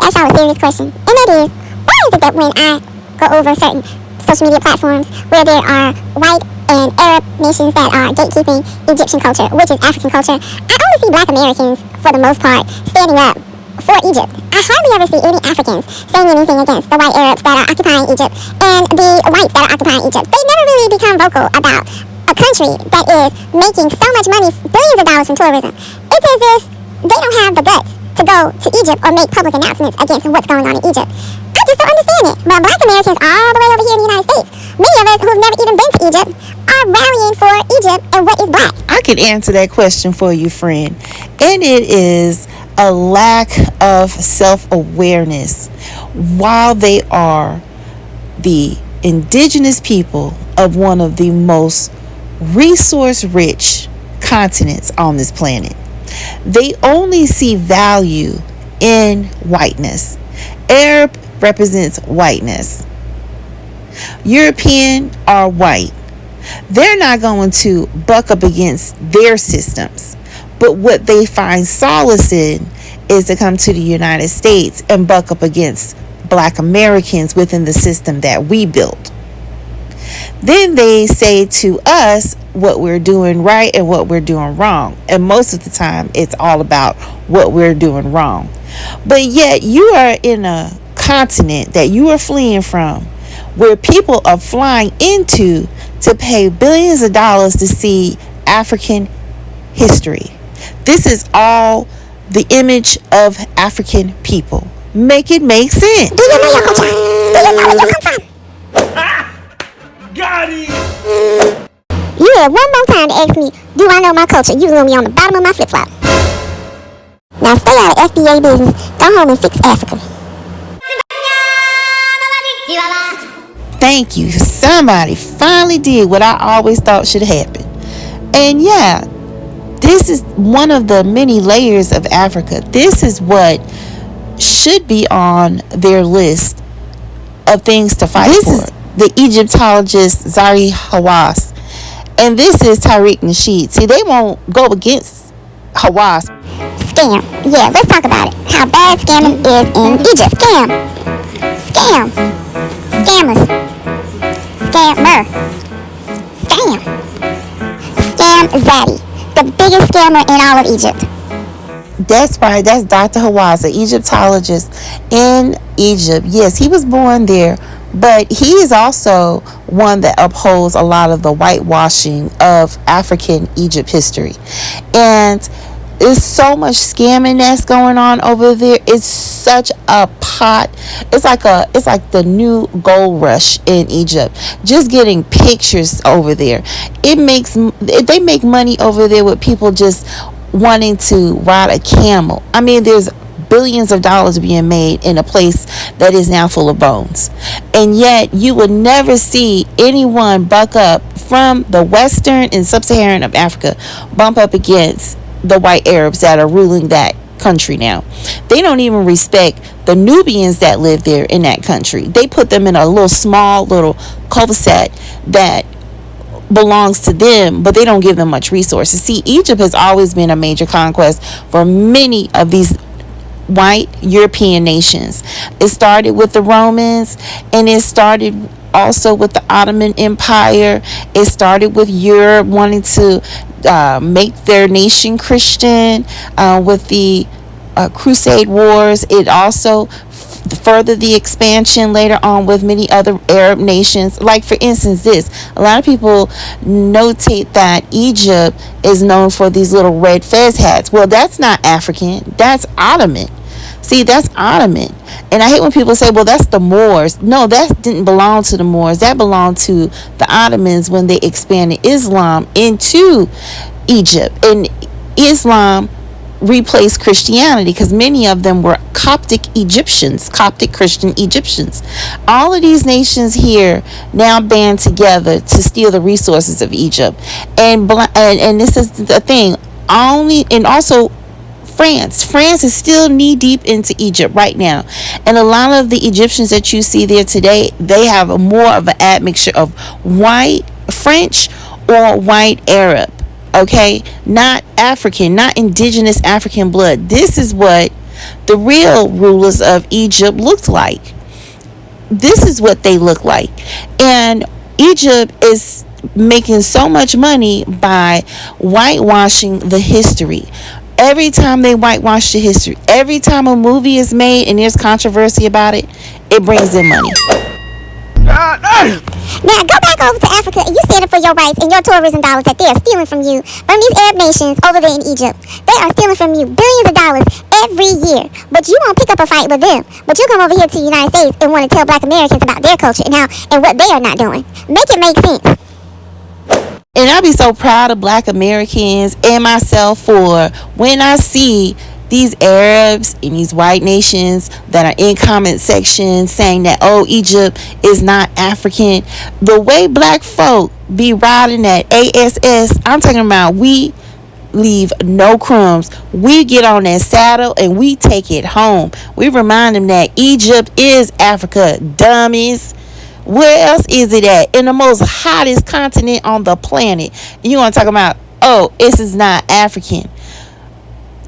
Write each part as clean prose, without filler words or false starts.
ask y'all a serious question, and that is, why is it that when I go over certain social media platforms where there are white and Arab nations that are gatekeeping Egyptian culture, which is African culture, I only see black Americans, for the most part, standing up for Egypt. I hardly ever see any Africans saying anything against the white Arabs that are occupying Egypt and the whites that are occupying Egypt. They never really become vocal about a country that is making so much money, billions of dollars from tourism. It's as if they don't have the guts to go to Egypt or make public announcements against what's going on in Egypt. I just don't understand it. But black Americans all the way over here in the United States, many of us who've never even been to Egypt, are rallying for Egypt and what is black. I can answer that question for you, friend. And it is a lack of self-awareness. While they are the indigenous people of one of the most resource-rich continents on this planet, they only see value in whiteness. Arab represents whiteness. European are white. They're not going to buck up against their systems. But what they find solace in is to come to the United States and buck up against black Americans within the system that we built. Then they say to us what we're doing right and what we're doing wrong. And most of the time, it's all about what we're doing wrong. But yet, you are in a continent that you are fleeing from, where people are flying into to pay billions of dollars to see African history. This is all the image of African people. Make it make sense. Do you know your culture? Do you know where you come from? Got it! You had one more time to ask me, do I know my culture? You was going to be on the bottom of my flip-flop. Now stay out of FBA business. Go home and fix Africa. Thank you. Somebody finally did what I always thought should happen. And yeah, this is one of the many layers of Africa. This is what should be on their list of things to fight for. This is the Egyptologist Zahi Hawass. And this is Tariq Nasheed. See, they won't go against Hawass. Scam. Yeah, let's talk about it. How bad scamming is in Egypt. Scam. Scammers. Scammer. Scam. Scam Zaddy. The biggest scammer in all of Egypt. That's right. That's Dr. Hawass, an Egyptologist in Egypt. Yes, he was born there, but he is also one that upholds a lot of the whitewashing of African Egypt history. And there's so much scamming that's going on over there. It's such a pot. It's like the new gold rush in Egypt. Just getting pictures over there. They make money over there with people just wanting to ride a camel. I mean, there's billions of dollars being made in a place that is now full of bones. And yet you would never see anyone buck up from the western and sub-Saharan of Africa, bump up against the white Arabs that are ruling that country now. They don't even respect the Nubians that live there in that country. They put them in a small little cul-de-sac that belongs to them, but they don't give them much resources. See, Egypt has always been a major conquest for many of these white European nations. It started with the Romans, and it started also with the Ottoman Empire. It started with Europe wanting to make their nation Christian with the Crusade Wars. It also furthered the expansion later on with many other Arab nations. Like, for instance, a lot of people notate that Egypt is known for these little red fez hats. Well, that's not African. That's Ottoman. See, that's Ottoman. And I hate when people say, well, that's the Moors. No, that didn't belong to the Moors. That belonged to the Ottomans when they expanded Islam into Egypt. And Islam replaced Christianity because many of them were Coptic Christian Egyptians. All of these nations here now band together to steal the resources of Egypt. And this is the thing. Also France is still knee deep into Egypt right now. And a lot of the Egyptians that you see there today, they have more of an admixture of white French or white Arab. Okay, not African, not indigenous African blood. This is what the real rulers of Egypt looked like. This is what they look like. And Egypt is making so much money by whitewashing the history. Every time they whitewash the history, every time a movie is made and there's controversy about it, it brings them money. Now go back over to Africa and you stand up for your rights and your tourism dollars that they are stealing from you, from these Arab nations over there in Egypt. They are stealing from you billions of dollars every year. But you won't pick up a fight with them. But you come over here to the United States and want to tell black Americans about their culture and how and what they are not doing. Make it make sense. And I'll be so proud of black Americans and myself for when I see these Arabs and these white nations that are in comment sections saying that, oh, Egypt is not African. The way black folk be riding that ASS, I'm talking about we leave no crumbs. We get on that saddle and we take it home. We remind them that Egypt is Africa, dummies. Where else is it at? In the most hottest continent on the planet. And you want to talk about, oh, this is not African.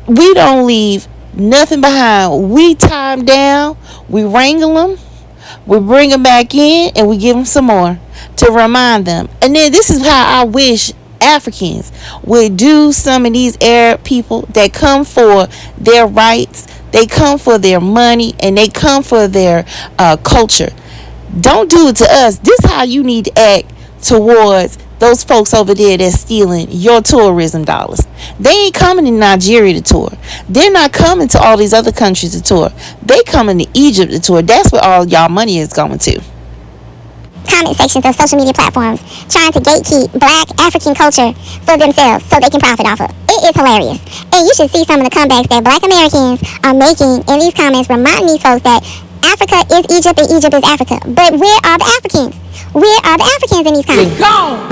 We don't leave nothing behind. We tie them down. We wrangle them. We bring them back in and we give them some more to remind them. And then this is how I wish Africans would do some of these Arab people that come for their rights. They come for their money and they come for their culture. Don't do it to us. This is how you need to act towards those folks over there that's stealing your tourism dollars. They ain't coming to Nigeria to tour. They're not coming to all these other countries to tour. They coming to Egypt to tour. That's where all y'all money is going to. Comment sections of social media platforms trying to gatekeep black African culture for themselves so they can profit off of. It is hilarious. And you should see some of the comebacks that black Americans are making in these comments, reminding these folks that Africa is Egypt and Egypt is Africa. But where are the Africans? Where are the Africans in these comments? You're gone.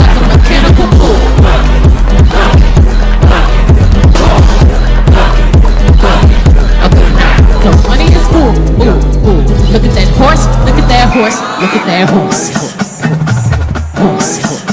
Like a mechanical bull. Okay, now the money is cool. Ooh, ooh. Look at that horse. Look at that horse. Look at that horse. Horse.